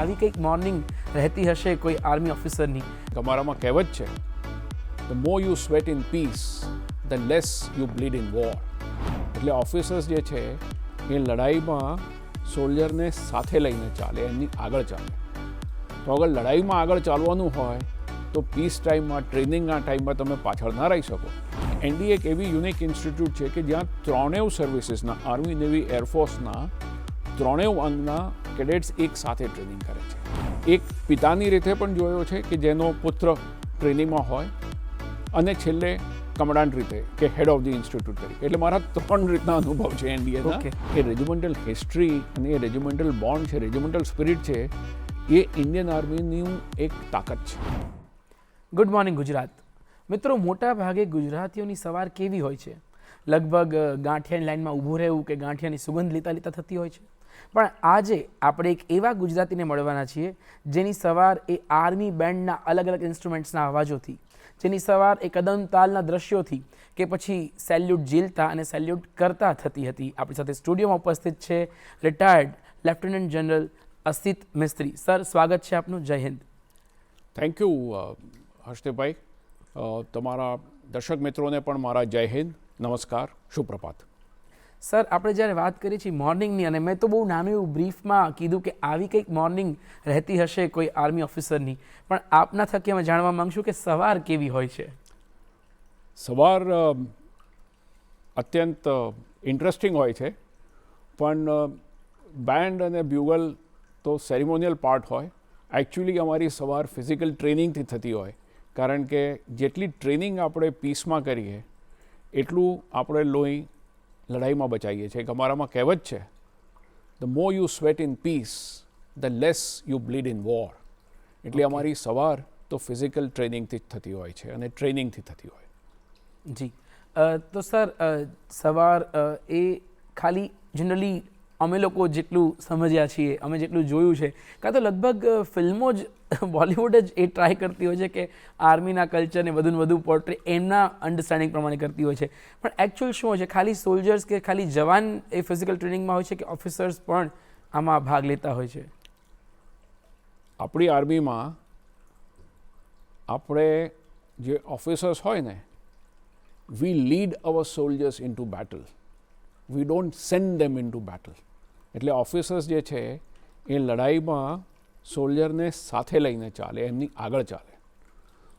આવી કંઈક મોર્નિંગ રહેતી હશે કોઈ આર્મી ઓફિસરની. તમારામાં કહેવત છે, the more you sweat in peace the less you bleed in war. એટલે ઓફિસર્સ જે છે એ લડાઈમાં સોલ્જરને સાથે લઈને ચાલે, એમની આગળ ચાલે. તો અગર લડાઈમાં આગળ ચાલવાનું હોય તો પીસ ટાઈમમાં, ટ્રેનિંગના ટાઈમમાં તમે પાછળ ના રહી શકો. એનડી એક એવી યુનિક ઇન્સ્ટિટ્યૂટ છે કે જ્યાં ત્રણેય સર્વિસીસના, આર્મી, નેવી, એરફોર્સના ત્રણેય અંગના કેડેટ્સ એક સાથે ટ્રેનિંગ કરે છે. એક પિતાની રીતે પણ જોયો છે કે જેનો પુત્ર ટ્રેનિંગમાં હોય, અને છેલ્લે કમાન્ડન્ટ રીતે કે હેડ ઓફ ધી ઇન્સ્ટિટ્યૂટ તરીકે. એટલે મારા 3 રીતના અનુભવ છે એનડીએના. એ રેજિમેન્ટલ હિસ્ટ્રી અને એ રેજિમેન્ટલ બોન્ડ છે, રેજિમેન્ટલ સ્પિરિટ છે, એ ઇન્ડિયન આર્મીની એક તાકાત છે. Good morning Gujarat. મિત્રો, મોટા ભાગે ગુજરાતીઓની સવાર કેવી હોય છે? લગભગ ગાંઠિયાની લાઇનમાં ઊભું રહેવું કે ગાંઠિયાની સુગંધ લેતા લેતા થતી હોય છે. પણ આજે આપણે એક એવા ગુજરાતીને મળવાના છીએ જેની સવાર એ આર્મી બેન્ડના અલગ અલગ ઇન્સ્ટ્રુમેન્ટ્સના અવાજોથી, જેની સવાર એ કદમ તાલના દ્રશ્યોથી કે પછી સેલ્યુટ ઝીલતા અને સેલ્યુટ કરતા થતી હતી. આપણી સાથે સ્ટુડિયોમાં ઉપસ્થિત છે રિટાયર્ડ લેફ્ટનન્ટ જનરલ અસિત મિસ્ત્રી. સર, સ્વાગત છે આપનું. જય હિન્દ. Thank you હર્ષદેવભાઈ. તમારા દર્શક મિત્રોને પણ મારા જય હિન્દ, નમસ્કાર, સુપ્રભાત. સર, આપણે જ્યારે વાત કરીએ છીએ મોર્નિંગની, અને મેં તો બહુ નાનું એવું બ્રીફમાં કીધું કે આવી કંઈક મોર્નિંગ રહેતી હશે કોઈ આર્મી ઓફિસરની, પણ આપના થકી અમે જાણવા માંગશું કે સવાર કેવી હોય છે? સવાર અત્યંત ઇન્ટરેસ્ટિંગ હોય છે, પણ બેન્ડ અને બ્યુગલ તો સેરેમોનિયલ પાર્ટ હોય. એકચ્યુઅલી અમારી સવાર ફિઝિકલ ટ્રેનિંગથી થતી હોય, કારણ કે જેટલી ટ્રેનિંગ આપણે પીસમાં કરીએ એટલું આપણે લોહી લડાઈમાં બચાવીએ છીએ. અમારામાં કહેવત છે, the more you sweat in peace the less you bleed in war. એટલે અમારી સવાર તો ફિઝિકલ ટ્રેનિંગથી જ થતી હોય છે અને ટ્રેનિંગથી થતી હોય. જી. તો સર, સવાર એ ખાલી જનરલી અમે લોકો જેટલું સમજ્યા છીએ, અમે જેટલું જોયું છે, કાં તો લગભગ ફિલ્મો જ, બોલિવૂડ જ એ ટ્રાય કરતી હોય છે કે આર્મીના કલ્ચરને વધુ ને વધુ પોર્ટ્રે એમના અન્ડરસ્ટેન્ડિંગ પ્રમાણે કરતી હોય છે. પણ એકચ્યુઅલ શું હોય છે? ખાલી સોલ્જર્સ કે ખાલી જવાન એ ફિઝિકલ ટ્રેનિંગમાં હોય છે કે ઓફિસર્સ પણ આમાં ભાગ લેતા હોય છે? આપણી આર્મીમાં આપણે જે ઓફિસર્સ હોય ને, we lead our soldiers in to battle, we don't send them in to battle. એટલે ઓફિસર્સ જે છે એ લડાઈમાં સોલ્જરને સાથે લઈને ચાલે, એમની આગળ ચાલે.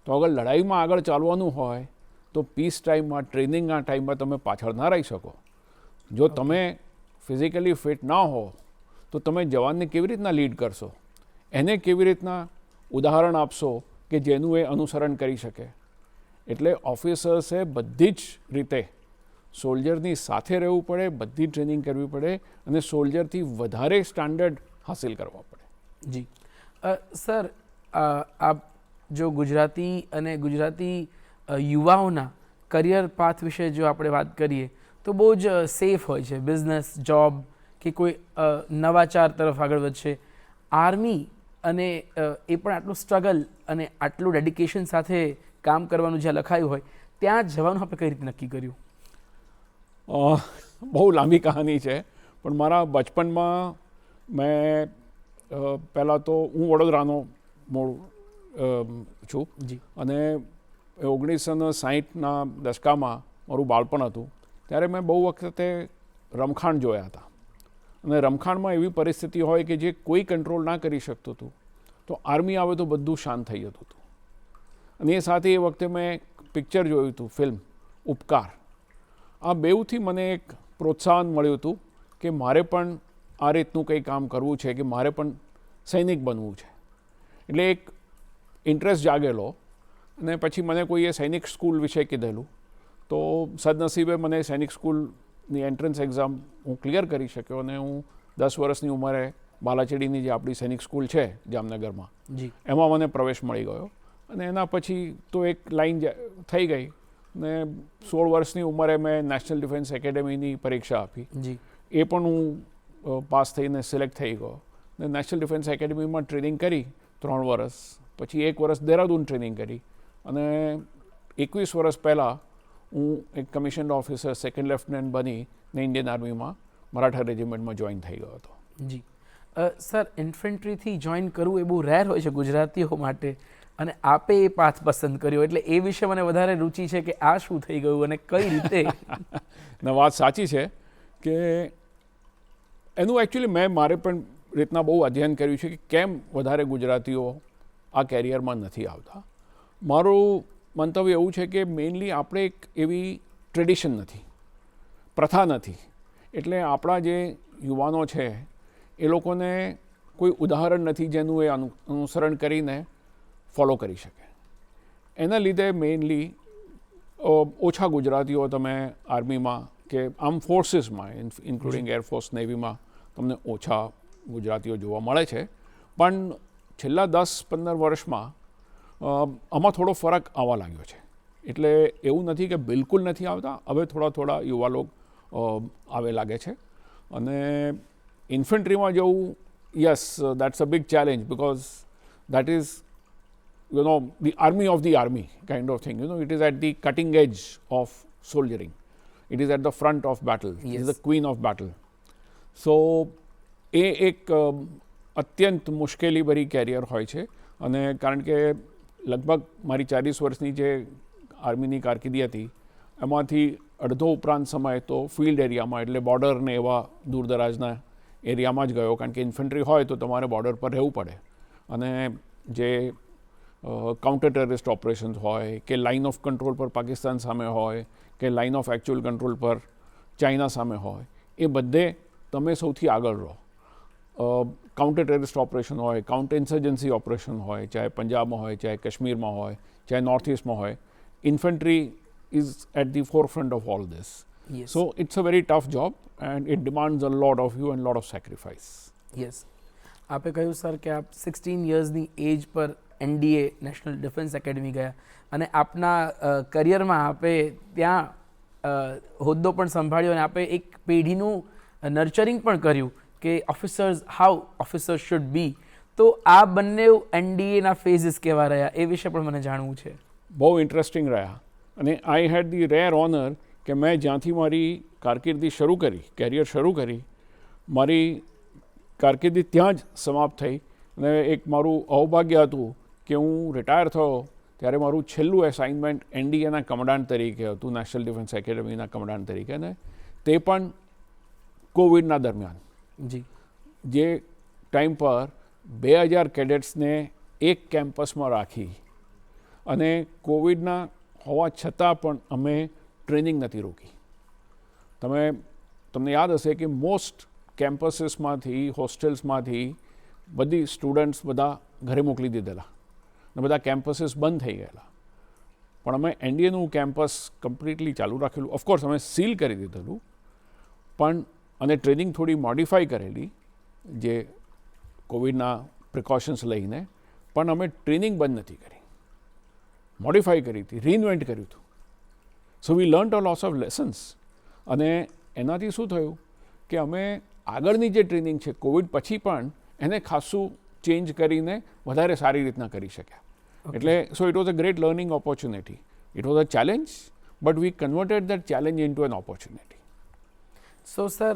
તો અગર લડાઈમાં આગળ ચાલવાનું હોય તો પીસ ટાઈમમાં, ટ્રેનિંગના ટાઈમમાં તમે પાછળ ના રહી શકો. જો તમે ફિઝિકલી ફિટ ના હો તો તમે જવાનને કેવી રીતના લીડ કરશો? એને કેવી રીતના ઉદાહરણ આપશો કે જેનું એ અનુસરણ કરી શકે? એટલે ઓફિસર્સે બધી જ રીતે સોલ્જરની સાથે રહેવું પડે, બધી ટ્રેનિંગ કરવી પડે અને સોલ્જરથી વધારે સ્ટાન્ડર્ડ હાસિલ કરવા પડે. જી. સર, આપ જો ગુજરાતી અને ગુજરાતી યુવાઓના કરિયર પાથ વિશે જો આપણે વાત કરીએ તો બહુ જ સેફ હોય છે. બિઝનેસ, જોબ કે કોઈ નવાચાર તરફ આગળ વધશે. આર્મી અને એ પણ આટલું સ્ટ્રગલ અને આટલું ડેડિકેશન સાથે કામ કરવાનું જ્યાં લખાયું હોય ત્યાં જવાનું આપણે કઈ રીતે નક્કી કર્યું? બહુ લાંબી કહાની છે, પણ મારા બચપનમાં મેં પહેલાં તો હું વડોદરાનો મૂળ છું જી. અને 1960ના દશકામાં મારું બાળપણ હતું. ત્યારે મેં બહુ વખતે રમખાણ જોયા હતા, અને રમખાણમાં એવી પરિસ્થિતિ હોય કે જે કોઈ કંટ્રોલ ના કરી શકતું હતું, તો આર્મી આવે તો બધું શાંત થઈ જતું હતું. અને એ સાથે એ વખતે મેં પિક્ચર જોયું હતું, ફિલ્મ ઉપકાર. આ બેઉથી મને એક પ્રોત્સાહન મળ્યું હતું કે મારે પણ આ રીતનું કંઈ કામ કરવું છે, કે મારે પણ સૈનિક બનવું છે. એટલે એક ઇન્ટરેસ્ટ જાગેલો, અને પછી મને કોઈએ સૈનિક સ્કૂલ વિશે કીધેલું. તો સદનસીબે મને સૈનિક સ્કૂલની એન્ટ્રન્સ એક્ઝામ હું ક્લિયર કરી શક્યો, અને હું 10 વર્ષની ઉંમરે બાલાચડીની જે આપણી સૈનિક સ્કૂલ છે જામનગરમાં, એમાં મને પ્રવેશ મળી ગયો. અને એના પછી તો એક લાઈન થઈ ગઈ, ને 16 વર્ષની ઉંમરે મેં નેશનલ ડિફેન્સ એકેડેમીની પરીક્ષા આપી. એ પણ હું પાસ થઈને સિલેક્ટ થઈ ગયો. ને નેશનલ ડિફેન્સ એકેડેમીમાં ટ્રેનિંગ કરી 3 વર્ષ, પછી 1 વર્ષ દહેરાદૂન ટ્રેનિંગ કરી, અને 21 વર્ષ પહેલાં હું એક કમિશન્ડ ઓફિસર સેકન્ડ લેફ્ટનન્ટ બની ને ઇન્ડિયન આર્મીમાં મરાઠા રેજિમેન્ટમાં જોઈન થઈ ગયો હતો. જી. સર ઇન્ફેન્ટ્રીથી જોઈન કરવું એ બહુ રેર હોય છે ગુજરાતીઓ માટે, અને આપે એ પાથ પસંદ કર્યો, એટલે એ વિશે મને વધારે રુચિ છે કે આ શું થઈ ગયું અને કઈ રીતે. ને વાત સાચી છે કે એનું એકચ્યુઅલી મેં મારે પણ રીતના બહુ અધ્યયન કર્યું છે કે કેમ વધારે ગુજરાતીઓ આ કેરિયરમાં નથી આવતા. મારું મંતવ્ય એવું છે કે મેઇનલી આપણે એક એવી ટ્રેડિશન નથી, પ્રથા નથી, એટલે આપણા જે યુવાનો છે એ લોકોને કોઈ ઉદાહરણ નથી જેનું એ અનુસરણ કરીને ફોલો કરી શકે. એના લીધે મેઇનલી ઓછા ગુજરાતીઓ તમે આર્મીમાં કે આર્મ ફોર્સીસમાં ઇન્ક્લુડિંગ એરફોર્સ નેવીમાં તમને ઓછા ગુજરાતીઓ જોવા મળે છે. પણ છેલ્લા 10-15 વર્ષમાં આમાં થોડો ફરક આવવા લાગ્યો છે. એટલે એવું નથી કે બિલકુલ નથી આવતા, હવે થોડા યુવા લોકો આવે લાગે છે. અને ઇન્ફન્ટ્રીમાં જવું, yes, that's a big challenge because that is the army of the army kind of thing. It is at the cutting edge of soldiering. It is at the front of battle. Yes. It is the queen of battle. So એ એક અત્યંત મુશ્કેલી ભરી carrier હોય છે. અને કારણ કે લગભગ મારી 40 વર્ષની જે આર્મીની કારકિર્દી હતી એમાંથી અડધો ઉપરાંત સમય તો ફિલ્ડ એરિયામાં, એટલે બોર્ડર ને એવા દૂરદરાજના એરિયામાં જ ગયો. કારણ કે ઇન્ફન્ટ્રી હોય તો તમારે બોર્ડર પર રહેવું પડે, અને જે કાઉન્ટર ટેરરિસ્ટ ઓપરેશન્સ હોય કે લાઇન ઓફ કંટ્રોલ પર પાકિસ્તાન સામે હોય કે લાઇન ઓફ એકચ્યુઅલ કંટ્રોલ પર ચાઇના સામે હોય, એ બધે તમે સૌથી આગળ રહો. કાઉન્ટર ટેરરિસ્ટ ઓપરેશન હોય, કાઉન્ટર ઇન્સર્જન્સી ઓપરેશન હોય, ચાહે પંજાબમાં હોય, ચાહે કાશ્મીરમાં હોય, ચાહે નોર્થ ઇસ્ટમાં હોય, infantry is at the forefront of all this. So it's a very tough job and it demands a lot of you and lot of sacrifice. Yes, આપે કહ્યું સર કે આપ 16 યર્સની એજ પર NDA નેશનલ ડિફેન્સ એકેડમી ગયા, અને આપના કરિયરમાં આપે ત્યાં હોદ્દો પણ સંભાળ્યો, અને આપે એક પેઢીનું નર્ચરિંગ પણ કર્યું કે officers how officers should be. તો આ બંને NDAના ફેઝિસ કેવા રહ્યા એ વિશે પણ મને જાણવું છે. બહુ ઇન્ટરેસ્ટિંગ રહ્યા. અને આઈ હેડ ધી રેર ઓનર કે મેં જ્યાંથી મારી કારકિર્દી શરૂ કરી, કેરિયર શરૂ કરી, મારી કારકિર્દી ત્યાં જ સમાપ્ત થઈ. અને એક મારું અવભાગ્ય હતું કે હું રિટાયર થયો ત્યારે મારું છેલ્લું એસાઇનમેન્ટ NDAના કમાન્ડન્ટ તરીકે હતું, નેશનલ ડિફેન્સ એકેડમીના કમાન્ડન્ટ તરીકે, અને તે પણ કોવિડના દરમિયાન. જી. જે ટાઈમ પર 2000 કેડેટ્સને એક કેમ્પસમાં રાખી, અને કોવિડના હોવા છતાં પણ અમે ટ્રેનિંગ નથી રોકી. તમને યાદ હશે કે મોસ્ટ કેમ્પસીસમાંથી, હોસ્ટેલ્સમાંથી બધી સ્ટુડન્ટ્સ બધા ઘરે મોકલી દીધેલા, અને બધા કેમ્પસીસ બંધ થઈ ગયેલા. પણ અમે NDAનું કેમ્પસ કમ્પ્લીટલી ચાલુ રાખેલું. ઓફકોર્સ અમે સીલ કરી દીધેલું, પણ અને ટ્રેનિંગ થોડી મોડિફાઈ કરેલી જે કોવિડના પ્રિકોશન્સ લઈને, પણ અમે ટ્રેનિંગ બંધ નથી કરી, મોડિફાઈ કરી હતી, રીઇન્વેન્ટ કર્યું હતું. So we learnt a lots of lessons. અને એનાથી શું થયું કે અમે આગળની જે ટ્રેનિંગ છે કોવિડ પછી પણ એને ખાસું ચેન્જ કરીને વધારે સારી રીતના કરી શક્યા. એટલે so it was a great learning opportunity. It was a challenge, but we converted that challenge into N opportunity. So sir,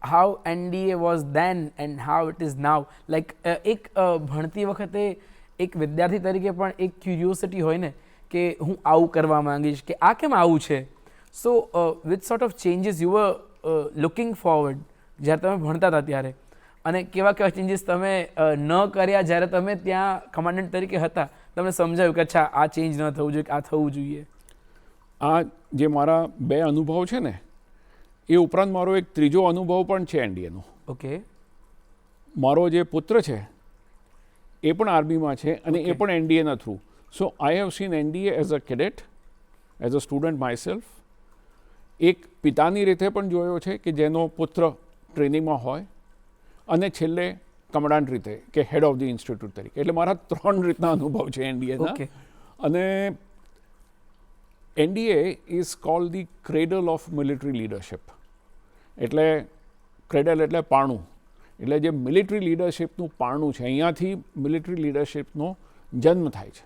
how NDA was then and how it is now, like એક ભણતી વખતે એક વિદ્યાર્થી તરીકે પણ એક curiosity હોય ને કે હું આવું કરવા માંગીશ, કે આ કેમ આવું છે. So which sort of changes you were looking forward જ્યારે તમે ભણતા હતા ત્યારે, અને કેવા કેવા ચેન્જીસ તમે ન કર્યા જ્યારે તમે ત્યાં કમાન્ડન્ટ તરીકે હતા, તમને સમજાયું કે અચ્છા આ ચેન્જ ન થવું જોઈએ, આ થવું જોઈએ. આ જે મારા 2 અનુભવ છે ને, એ ઉપરાંત મારો એક ત્રીજો અનુભવ પણ છે NDAનો. ઓકે. મારો જે પુત્ર છે એ પણ આર્મીમાં છે, અને એ પણ NDAના through. So I have seen NDA as a cadet, as a student myself. એક પિતાની રીતે પણ જોયો છે કે જેનો પુત્ર ટ્રેનિંગમાં હોય, અને છેલ્લે કમાન્ડન્ટ રીતે કે હેડ ઓફ ધી ઇન્સ્ટિટ્યૂટ તરીકે. એટલે મારા 3 રીતના અનુભવ છે NDAના. અને NDA is called the cradle of military leadership. એટલે ક્રેડલ એટલે પારણું, એટલે જે મિલિટરી લીડરશિપનું પારણું છે, અહીંયાથી મિલિટરી લીડરશિપનો જન્મ થાય છે.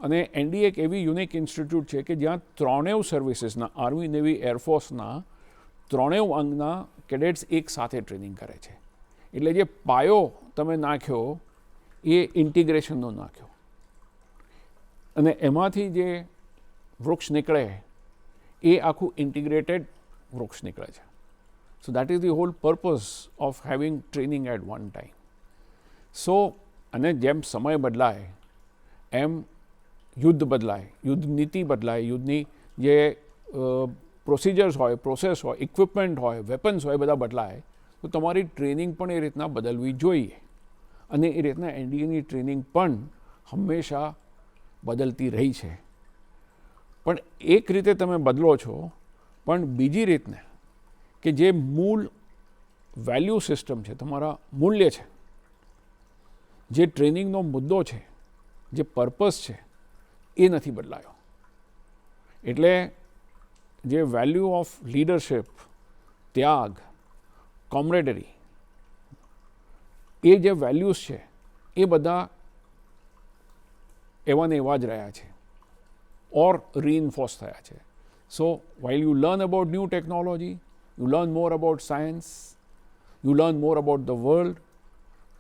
અને NDA એક એવી યુનિક ઇન્સ્ટિટ્યૂટ છે કે જ્યાં 3 સર્વિસીસના, આર્મી, નેવી, એરફોર્સના 3 અંગના કેડેટ્સ એક સાથે ટ્રેનિંગ કરે છે. એટલે જે પાયો તમે નાખ્યો એ ઇન્ટિગ્રેશનનો નાખ્યો અને એમાંથી જે વૃક્ષ નીકળે એ આખું ઇન્ટિગ્રેટેડ વૃક્ષ નીકળે છે. So that is the whole purpose of having training at one time. So અને જેમ સમય બદલાય એમ યુદ્ધ બદલાય, યુદ્ધ નીતિ બદલાય, યુદ્ધની જે પ્રોસિજર્સ હોય, પ્રોસેસ હોય, ઇક્વિપમેન્ટ હોય, વેપન્સ હોય, બધા બદલાય તો તમારી ટ્રેનિંગ પણ એ રીતના બદલવી જોઈએ. અને એ રીતના એનડીએની ટ્રેનિંગ પણ હંમેશા બદલતી રહી છે. પણ એક રીતે તમે બદલો છો, પણ બીજી રીતને કે જે મૂળ વેલ્યુ સિસ્ટમ છે, તમારા મૂલ્ય છે, જે ટ્રેનિંગનો મુદ્દો છે, જે પર્પઝ છે, એ નથી બદલાયો. એટલે જે વેલ્યુ ઓફ લીડરશિપ, ત્યાગ, કોમ્રેડરી, એ જે વેલ્યુઝ છે એ બધા એવા ને એવા જ રહ્યા છે ઓર રીઇન્ફોર્સ થયા છે. સો while you learn about new technology, you learn more about science, you learn more about the world,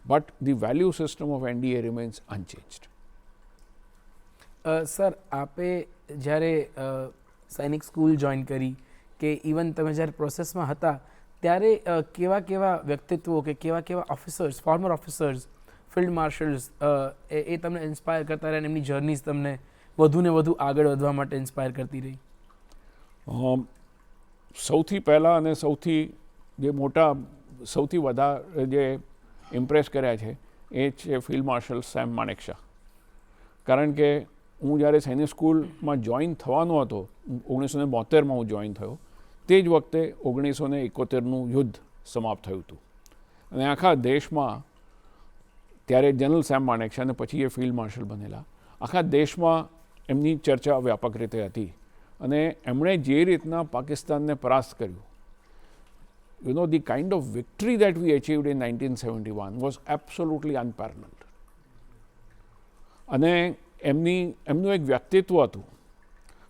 but the value system of NDA remains unchanged. Sir, આપે જ્યારે સૈનિક સ્કૂલ જોઈન કરી કે ઇવન તમે જ્યારે પ્રોસેસમાં હતા ત્યારે કેવા કેવા વ્યક્તિત્વો કે કેવા કેવા ઓફિસર્સ, ફોર્મર ઓફિસર્સ, ફિલ્ડ માર્શલ્સ એ તમને ઇન્સ્પાયર કરતા રહ્યા અને એમની જર્નીઝ તમને વધુ ને વધુ આગળ વધવા માટે ઇન્સ્પાયર કરતી રહી? સૌથી પહેલાં અને સૌથી જે મોટા, સૌથી વધારે જે ઇમ્પ્રેસ કર્યા છે એ છે ફિલ્ડ માર્શલ સેમ માણેકશા. કારણ કે હું જ્યારે સૈનિક સ્કૂલમાં જોઈન થવાનો હતો, 1972માં હું જોઈન થયો, તે જ વખતે 1971નું યુદ્ધ સમાપ્ત થયું હતું અને આખા દેશમાં ત્યારે જનરલ સેમ માણેકશા અને પછી એ ફિલ્ડ માર્શલ બનેલા, આખા દેશમાં એમની ચર્ચા વ્યાપક રીતે હતી અને એમણે જે રીતના પાકિસ્તાનને પરાસ્ત કર્યું, you know, the kind of victory that we achieved in 1971 was absolutely unparalleled. અને એમનું એક વ્યક્તિત્વ હતું.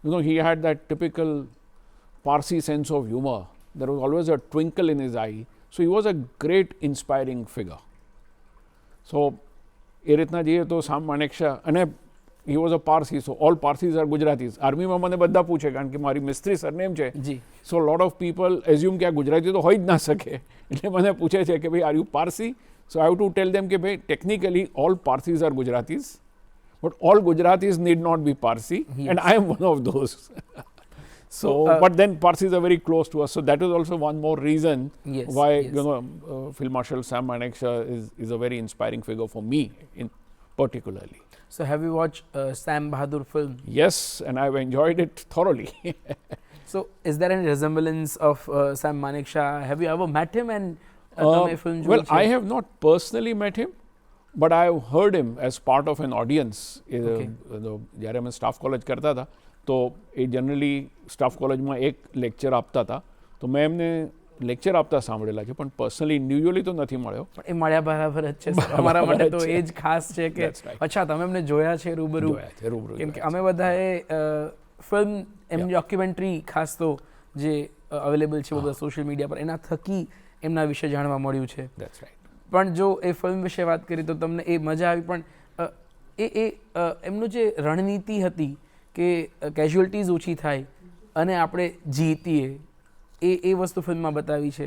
You know, he had that typical Parsi sense of humor. There was always a twinkle in his eye. So he was a great inspiring figure. So એ રીતના જઈએ તો સામ માણેકશા, અને he was a Parsi, so all Parsis are Gujaratis. આર્મીમાં મને બધા પૂછે કારણ કે મારી મિસ્ત્રી સરનેમ છે. જી. સો લોટ ઓફ પીપલ એઝ્યુમ કે આ ગુજરાતી તો હોય જ ના શકે, એટલે મને પૂછે છે કે ભાઈ are you Parsi? So I have to tell them કે ભાઈ technically all Parsis are Gujaratis, but all Gujaratis need not be Parsi, and I am one of those. So, but then Parsis are very close to us. So that is also one more reason why you know Field Marshal Sam Manekshaw is a very inspiring figure for me, in particularly. So have you watched Sam Bahadur film? Yes, and I've enjoyed it thoroughly. So is there any resemblance of Sam Manekshaw? Have you ever met him and તમે film જોઈ well, છે? I have not personally met him, but I have heard him as part of an audience. જ્યારે અમે staff college કરતા હતા તો એ generally staff કોલેજમાં એક લેક્ચર આપતા હતા, તો મેં એમને લેક્ચર આપતા સાંભળેલા છે, પણ પર્સનલી ઇન્ડિવિજ્યુઅલી તો નથી મળ્યો. પણ એ મળ્યા બરાબર જ છે sir. અમારા માટે તો એ જ ખાસ છે કે That's right. અચ્છા તમે એમને જોયા છે રૂબરૂ? જોયા છે, રૂબરૂ કેમ કે જોયા અમે બધાએ ફિલ્મ એમની ડોક્યુમેન્ટરી ખાસ તો જે અવેલેબલ છે બધા સોશિયલ મીડિયા પર, એના થકી એમના વિશે જાણવા મળ્યું છે. છે. That's right. પણ જો એ ફિલ્મ વિશે વાત કરી તો તમને એ મજા આવી, પણ એમનું જે રણનીતિ હતી કે કેઝ્યુઅલ્ટીઝ ઓછી થાય અને આપણે જીતીએ, એ વસ્તુ ફિલ્મમાં બતાવી છે.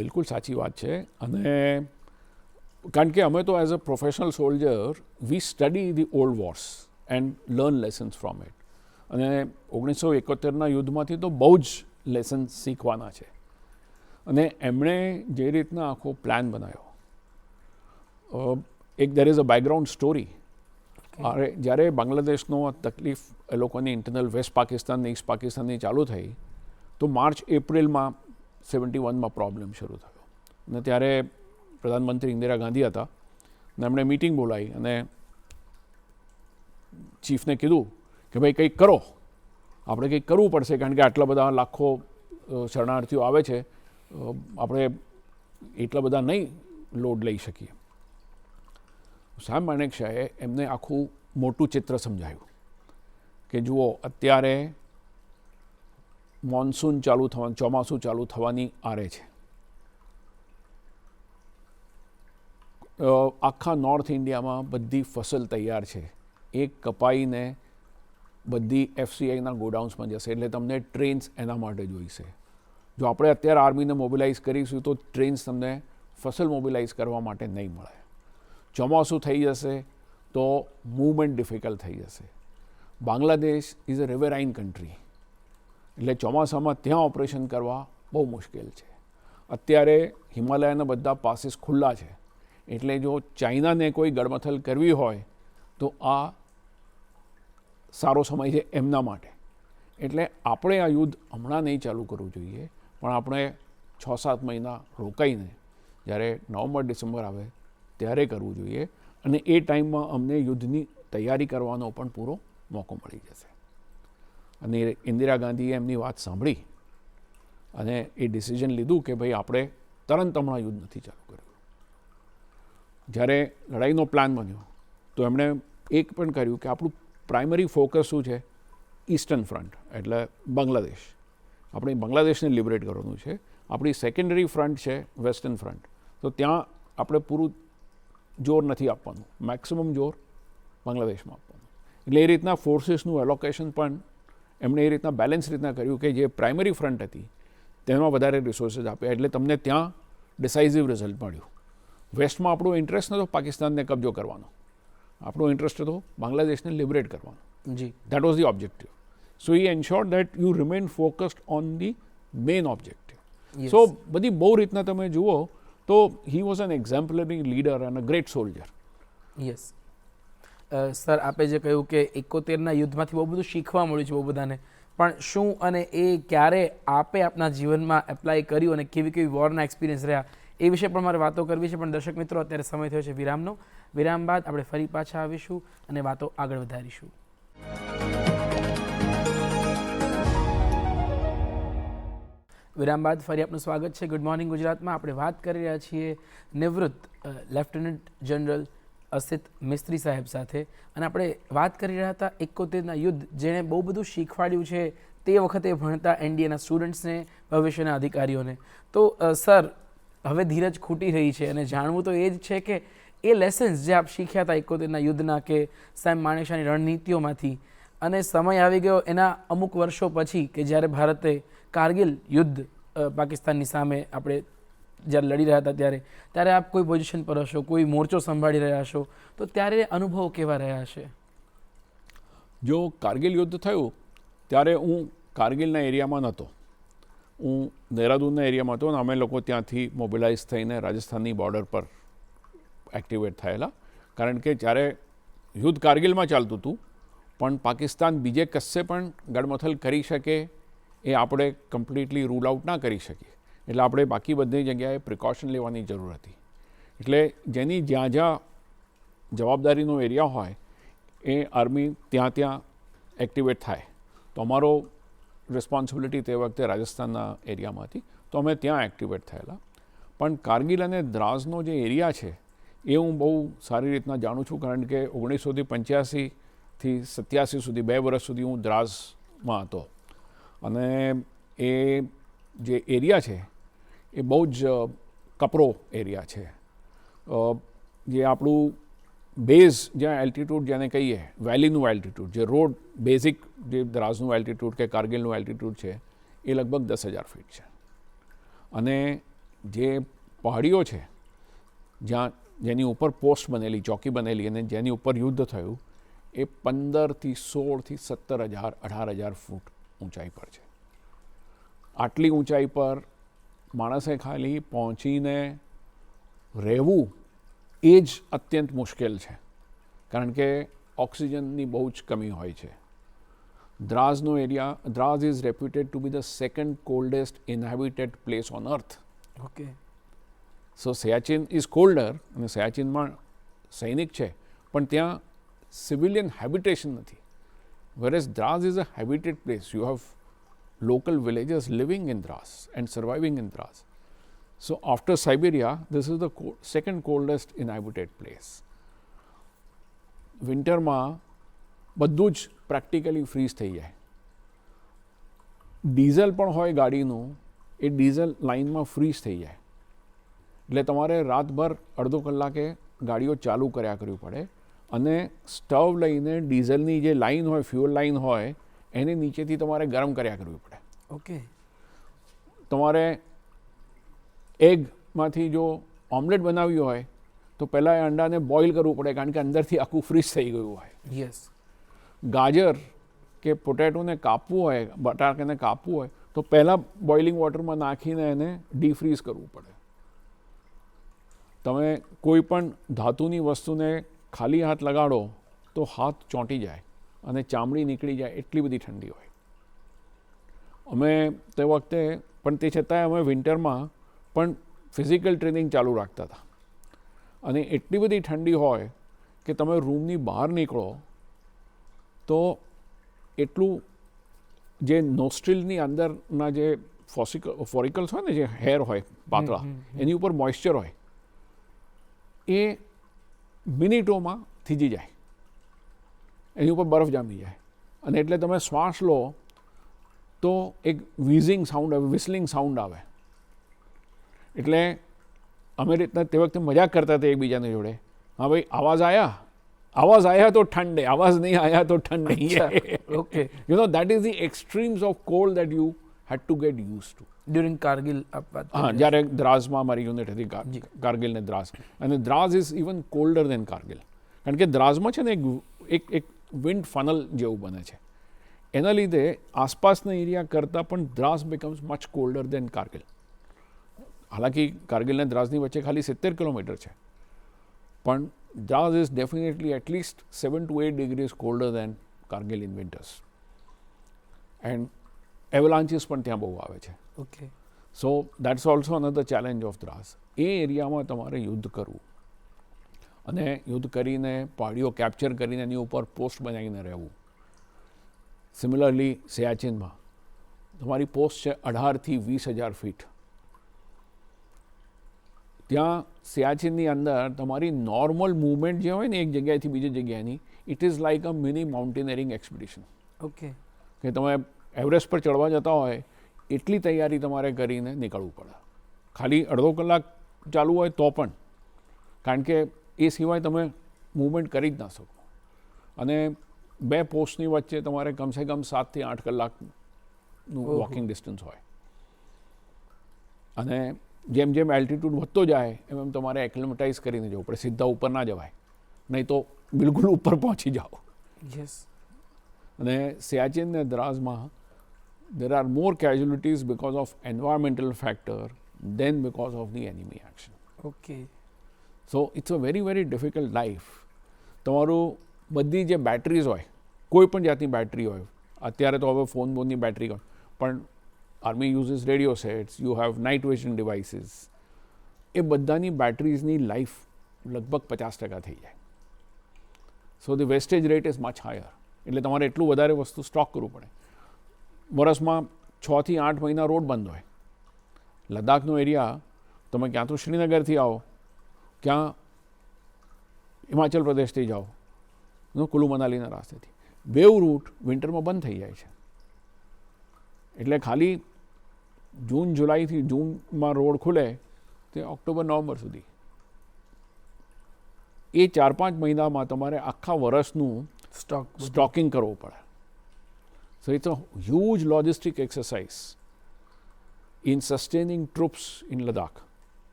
બિલકુલ સાચી વાત છે. અને કારણ કે અમે તો as a professional soldier we study the old wars and learn lessons from it. અને 1971ના યુદ્ધમાંથી તો બહુ જ લેસન્સ શીખવાના છે. અને એમણે જે રીતના આખો પ્લાન બનાવ્યો, એક there is a background story. જ્યારે બાંગ્લાદેશનો તકલીફ એ લોકોની ઇન્ટરનલ વેસ્ટ પાકિસ્તાન ને ઈસ્ટ પાકિસ્તાનની ચાલુ થઈ, તો માર્ચ એપ્રિલમાં 71માં પ્રોબ્લેમ શરૂ થયો. અને ત્યારે પ્રધાનમંત્રી ઇન્દિરા ગાંધી હતા અને એમણે મિટિંગ બોલાવી અને ચીફને કીધું કે ભાઈ કંઈક કરો, આપણે કંઈક કરવું પડશે, કારણ કે આટલા બધા લાખો શરણાર્થીઓ આવે છે, આપણે એટલા બધા નહીં લોડ લઈ શકીએ. સામ માણેકશાહે એમને આખું મોટું ચિત્ર સમજાયું કે જુઓ, અત્યારે મોન્સૂન ચાલુ થવાનું, ચોમાસું ચાલુ થવાની આરે છે, આખા નોર્થ ઇન્ડિયામાં બધી ફસલ તૈયાર છે, એ કપાઈને બધી FCIના ગોડાઉન્સમાં જશે, એટલે તમને ટ્રેન્સ એના માટે જોઈશે. જો આપણે અત્યારે આર્મીને મોબિલાઇઝ કરીશું તો ટ્રેન્સ તમને ફસલ મોબિલાઇઝ કરવા માટે નહીં મળે. ચોમાસું થઈ જશે તો મૂવમેન્ટ ડિફિકલ્ટ થઈ જશે. બાંગ્લાદેશ ઇઝ અ રિવરાઇન કન્ટ્રી, એટલે ચોમાસામાં ત્યાં ઓપરેશન કરવા બહુ મુશ્કેલ છે. અત્યારે હિમાલયના બધા પાસીસ ખુલ્લા છે, એટલે જો ચાઇનાને કોઈ ગડમથલ કરવી હોય તો આ સારો સમય છે એમના માટે. એટલે આપણે આ યુદ્ધ હમણાં નહીં ચાલુ કરવું જોઈએ, પણ આપણે 6-7 મહિના રોકાઈને જ્યારે નવેમ્બર ડિસેમ્બર આવે ત્યારે કરવું જોઈએ, અને એ ટાઈમમાં અમને યુદ્ધની તૈયારી કરવાનો પણ પૂરો મોકો મળી જશે. અને ઇન્દિરા ગાંધીએ એમની વાત સાંભળી અને એ ડિસિઝન લીધું કે ભાઈ આપણે તરત હમણાં યુદ્ધ નથી ચાલુ કર્યું. જ્યારે લડાઈનો પ્લાન બન્યો તો એમણે એક પણ કર્યું કે આપણું પ્રાઇમરી ફોકસ શું છે, ઈસ્ટર્ન ફ્રન્ટ એટલે બાંગ્લાદેશ. આપણે બાંગ્લાદેશને લિબરેટ કરવાનું છે. આપણી સેકન્ડરી ફ્રન્ટ છે વેસ્ટર્ન ફ્રન્ટ, તો ત્યાં આપણે પૂરું જોર નથી આપવાનું, મેક્સિમમ જોર બાંગ્લાદેશમાં આપવાનું. એટલે એ રીતના ફોર્સીસનું એલોકેશન પણ એમણે એ રીતના બેલેન્સ રીતના કર્યું કે જે પ્રાઇમરી ફ્રન્ટ હતી તેમાં વધારે રિસોર્સિસ આપ્યા, એટલે તમને ત્યાં ડિસાઇઝિવ રિઝલ્ટ મળ્યું. વેસ્ટમાં આપણો ઇન્ટરેસ્ટ નહોતો પાકિસ્તાનને કબજો કરવાનો, આપણો ઇન્ટરેસ્ટ હતો બાંગ્લાદેશને લિબરેટ કરવાનો. જી, that was the objective. So he ensured that you remain focused on the main objective. So બધી બહુ રીતના તમે જુઓ તો he was an exemplary leader and a great soldier. Yes sir, આપે જે કહ્યું કે 71ના યુદ્ધમાંથી બહુ બધું શીખવા મળ્યું છે બહુ બધાને, પણ શું અને એ ક્યારે આપે આપના જીવનમાં એપ્લાય કર્યું અને કેવી કેવી વોરના એક્સપિરિયન્સ રહ્યા એ વિશે પણ મારે વાતો કરવી છે. પણ દર્શક મિત્રો, અત્યારે સમય થયો છે વિરામનો. વિરામ બાદ આપણે ફરી પાછા આવીશું અને વાતો આગળ વધારીશું. વિરામ બાદ ફરી આપનું સ્વાગત છે ગુડ મોર્નિંગ ગુજરાતમાં. આપણે વાત કરી રહ્યા છીએ નિવૃત્ત લેફ્ટનન્ટ જનરલ અસિત મિસ્ત્રી સાહેબ સાથે, અને આપણે વાત કરી રહ્યા હતા 71ના યુદ્ધ જેણે બહુ બધું શીખવાડ્યું છે તે વખતે ભણતા NDAના સ્ટુડન્ટ્સને, ભવિષ્યના અધિકારીઓને. તો સર, હવે ધીરજ ખૂટી રહી છે અને જાણવું તો એ જ છે કે એ લેસન્સ જે આપ શીખ્યા હતા 71ના યુદ્ધના કે સામ માણેકશાની રણનીતિઓમાંથી, અને સમય આવી ગયો એના અમુક વર્ષો પછી કે જ્યારે ભારતે કારગિલ યુદ્ધ પાકિસ્તાનની સામે આપણે જ્યારે લડી રહ્યા હતા ત્યારે આપ કોઈ પોઝિશન પર હશો, કોઈ મોરચો સંભાળી રહ્યા હશો, તો ત્યારે અનુભવ કેવા રહ્યા હશે? જો કારગિલ યુદ્ધ થયું ત્યારે હું કારગિલના એરિયામાં નહોતો, હું દહેરાદૂનના એરિયામાં હતો, અને અમે લોકો ત્યાંથી મોબિલાઇઝ થઈને રાજસ્થાનની બોર્ડર પર એક્ટિવેટ થયેલા. કારણ કે જ્યારે યુદ્ધ કારગિલમાં ચાલતું હતું પણ પાકિસ્તાન બીજે કશે પણ ગડમથલ કરી શકે એ આપણે કમ્પ્લીટલી રૂલ આઉટ ના કરી શકીએ, એટલે આપણે બાકી બધી જગ્યાએ પ્રિકોશન લેવાની જરૂર હતી. એટલે જેની જ્યાં જ્યાં જવાબદારીનો એરિયા હોય એ આર્મી ત્યાં એક્ટિવેટ થાય. તો અમારો રિસ્પોન્સિબિલિટી તે વખતે રાજસ્થાનના એરિયામાં હતી, તો અમે ત્યાં એક્ટિવેટ થયેલા. પણ કારગિલ અને દ્રાસનો જે એરિયા છે એ હું બહુ સારી રીતના જાણું છું, કારણ કે 1985 થી 87 સુધી 2 વર્ષ સુધી હું દ્રાસમાં હતો. અને એ જે એરિયા છે એ બહુ જ કપરો એરિયા છે. જે આપણું બેઝ જ્યાં એલ્ટિટ્યૂડ જેને કહીએ, વેલીનું એલ્ટિટ્યૂડ, જે રોડ બેઝિક જે દ્રાસનું એલ્ટિટ્યૂડ કે કારગિલનું એલ્ટિટ્યૂડ છે એ લગભગ 10,000 ફીટ છે. અને જે પહાડીઓ છે જેની ઉપર પોસ્ટ બનેલી, ચોકી બનેલી અને જેની ઉપર યુદ્ધ થયું એ 15 થી 16 થી 17,000 18,000 ફૂટ ઊંચાઈ પર છે. આટલી ઊંચાઈ પર માણસે ખાલી પહોંચીને રહેવું એ જ અત્યંત મુશ્કેલ છે, કારણ કે ઓક્સિજનની બહુ જ કમી હોય છે. દ્રાસનો area, Dras is reputed to be the second coldest inhabited place on earth. Okay. So Siachen is colder, અને સિયાચીનમાં સૈનિક છે પણ ત્યાં સિવિલિયન હેબિટેશન નથી. whereas Dras is a habited place. You have local villagers living in Dras and surviving in Dras. So after Siberia, this is the second coldest inhabited place. વિન્ટરમાં બધું જ practically fridge થઈ જાય. ડીઝલ પણ હોય ગાડીનું, એ diesel લાઇનમાં fridge થઈ જાય, એટલે તમારે રાતભર અડધો કલાકે ગાડીઓ ચાલુ કર્યા કરવી પડે અને સ્ટવ લઈને ડીઝલની જે લાઈન હોય, ફ્યુઅલ લાઈન હોય, એને નીચેથી તમારે ગરમ કર્યા કરવી પડે. ઓકે. તમારે એગમાંથી જો ઓમલેટ બનાવ્યું હોય તો પહેલાં એ અંડાને બોઇલ કરવું પડે, કારણ કે અંદરથી આખું ફ્રીઝ થઈ ગયું હોય. યસ. ગાજર કે પોટેટોને કાપવું હોય, બટાકાને કાપવું હોય તો પહેલાં બોઇલિંગ વોટરમાં નાખીને એને ડીફ્રીઝ કરવું પડે. તમે કોઈ પણ ધાતુની વસ્તુને ખાલી હાથ લગાડો તો હાથ ચોંટી જાય અને ચામડી નીકળી જાય, એટલી બધી ઠંડી હોય. અમે તે વખતે પણ તે છતાંય અમે વિન્ટરમાં પણ ફિઝિકલ ટ્રેનિંગ ચાલુ રાખતા હતા અને એટલી બધી ઠંડી હોય કે તમે રૂમની બહાર નીકળો તો એટલું જે નોસ્ટ્રિલની અંદરના જે ફોરિકલ્સ હોય ને, જે હેર હોય પાતળા, એની ઉપર મોઇશ્ચર હોય, એ મિનિટોમાં થીજી જાય, એની ઉપર બરફ જામી જાય અને એટલે તમે શ્વાસ લો તો એક વિઝિંગ સાઉન્ડ આવે, વિસલિંગ સાઉન્ડ આવે. એટલે અમે રીતના તે વખતે મજાક કરતા હતા એકબીજાની જોડે, હા ભાઈ આવાજ આયા તો ઠંડ है, आवाज नहीं आया तो ठंड नहीं है. Okay. You know, that is the extremes of cold that you had to get used to. During Kargil આપ વાત કરી હા, રહ્યા જ્યારે દ્રાસમાં અમારી યુનિટ હતી, જી. કારગિલ ને દ્રાસ, અને દ્રાસ ઇઝ ઇવન કોલ્ડર દેન કારગિલ, કારણ કે દ્રાસમાં છે ને એક વિન્ડ ફનલ જેવું બને છે, એના લીધે આસપાસના એરિયા કરતાં પણ દ્રાસ બીકમ્સ મચ કોલ્ડર દેન કારગિલ. હાલાકી કારગિલ ને દ્રાસની વચ્ચે ખાલી 70 કિલોમીટર છે, પણ Dras is definitely at least 7 to 8 degrees colder than Kargil in winters, and avalanches પણ ત્યાં બહુ આવે છે. Okay. So that's also another challenge of Dras. એ એરિયામાં તમારે યુદ્ધ કરવું અને યુદ્ધ કરીને પહાડીઓ કેપ્ચર કરીને એની ઉપર પોસ્ટ બનાવીને રહેવું. સિમિલરલી સિયાચીનમાં તમારી પોસ્ટ છે 18 થી 20,000 ફીટ. ત્યાં સિયાચીનની અંદર તમારી નોર્મલ મૂવમેન્ટ જે હોય ને એક જગ્યાએથી બીજી જગ્યાની, it is like a mini mountaineering expedition. Okay. કે તમે એવરેસ્ટ પર ચડવા જતા હોય એટલી તૈયારી તમારે કરીને નીકળવું પડે. ખાલી અડધો કલાક ચાલુ હોય તો પણ, કારણ કે એ સિવાય તમે મૂવમેન્ટ કરી જ ના શકો. અને 2 પોસ્ટની વચ્ચે તમારે કમસે કમ 7 થી 8 કલાકનું વોકિંગ ડિસ્ટન્સ હોય. અને જેમ જેમ એલ્ટિટ્યૂડ વધતો જાય એમ એમ તમારે એક્લિમેટાઇઝ કરીને જવું પડે, સીધા ઉપર ના જવાય, નહીં તો બિલકુલ ઉપર પહોંચી જાઓ. યસ. અને સિયાચીન ને દ્રાસમાં there are more casualties because of environmental factor than because of the enemy action. Okay. So it's a very very difficult life. તમારું બધી જે બેટરીઝ હોય, કોઈ પણ જાતની બેટરી હોય, અત્યારે તો હવે ફોનની બેટરી હોય, પણ army uses radio sets, you have night vision devices, એ બધાની બેટરીઝની લાઈફ લગભગ 50% થઈ જાય. So the wastage rate is much higher. એટલે તમારે એટલું વધારે વસ્તુ સ્ટોક કરવું પડે. વર્ષમાં 6 થી 8 મહિના રોડ બંધ હોય. લદ્દાખનો એરિયા, તમે ક્યાં તો શ્રીનગરથી આવો, ક્યાં હિમાચલ પ્રદેશથી જાઓ, કુલુ મનાલીના રસ્તેથી, બેઉ રૂટ વિન્ટરમાં બંધ થઈ જાય છે. એટલે ખાલી જૂન જુલાઈથી, જૂનમાં રોડ ખુલે તે ઓક્ટોબર નવેમ્બર સુધી, એ 4-5 મહિનામાં તમારે આખા વર્ષનું સ્ટોકિંગ કરવું પડે. So it's a huge logistic exercise in sustaining troops in Ladakh.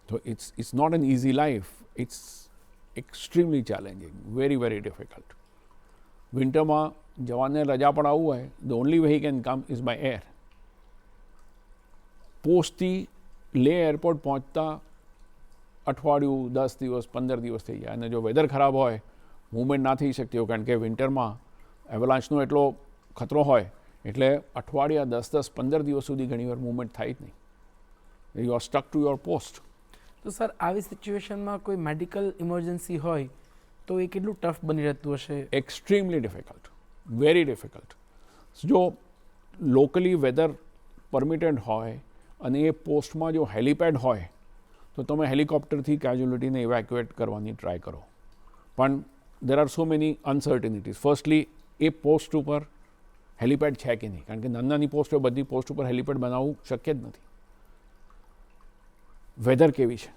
So it's not an easy life. It's extremely challenging, very very difficult. વિન્ટરમાં જવાનને રજા પડાવવું હોય, the only way he can come is by air. પોસ્ટથી લે airport પહોંચતા અઠવાડિયું, 10 દિવસ, 15 દિવસ થઈ જાય. અને જો વેધર ખરાબ હોય, મૂવમેન્ટ ના થઈ શકતી હોય, કારણ કે વિન્ટરમાં એવલાન્ચનો એટલો ખતરો હોય, એટલે અઠવાડિયા, 10, 15 દિવસ સુધી ઘણીવાર મૂવમેન્ટ થાય જ નહીં. You are stuck to your post. તો સર, આવી સિચ્યુએશનમાં કોઈ મેડિકલ ઇમરજન્સી હોય તો એ કેટલું ટફ બની રહેતું હશે? Extremely difficult, very difficult. જો લોકલી વેધર પરમિટેડ હોય અને એ પોસ્ટમાં જો હેલિપેડ હોય તો તમે હેલિકોપ્ટરથી કેઝ્યુલિટીને ઇવેક્યુએટ કરવાની ટ્રાય કરો. પણ there are so many uncertainties. Firstly, A post ઉપર હેલિપેડ છે કે નહીં, કારણ કે નાની પોસ્ટ હોય, બધી પોસ્ટ ઉપર હેલિપેડ બનાવવું શક્ય જ નથી. વેધર કેવી છે,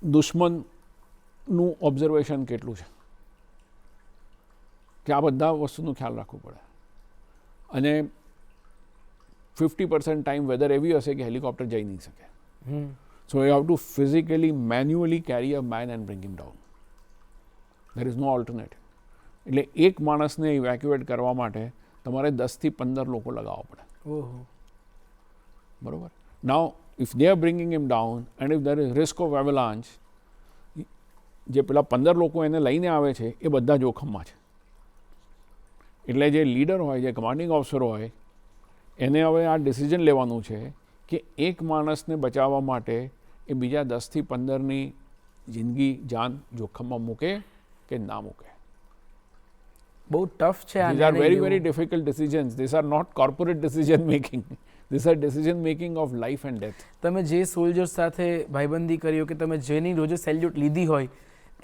દુશ્મનનું ઓબ્ઝર્વેશન કેટલું છે, કે આ બધા વસ્તુનું ખ્યાલ રાખવું પડે. અને 50% ટાઈમ વેધર એવી હશે કે હેલિકોપ્ટર જઈ નહીં શકે. So you have to physically manually carry a man and bring him down. There is no alternative. એટલે એક માણસને ઇવેક્યુએટ કરવા માટે તમારે 10 થી 15 લોકો લગાવવા પડે. બરોબર. Now if they are bringing him down and if there is risk of avalanche, જે પેલા 15 લોકો એને લઈને આવે છે એ બધા જોખમમાં છે. એટલે જે લીડર હોય, જે કમાન્ડિંગ ઓફિસર હોય, એને હવે આ ડિસિઝન લેવાનું છે કે એક માણસને બચાવવા માટે એ બીજા 10 થી 15ની જિંદગી જાન જોખમમાં મૂકે કે ના મૂકે. બહુ ટફ છે. These are very, very difficult decisions. These are not corporate decision making. These are decision making of life and death. તમે જે સોલ્જર્સ સાથે ભાઈબંધી કરી કે તમે જેની રોજે સેલ્યુટ લીધી હોય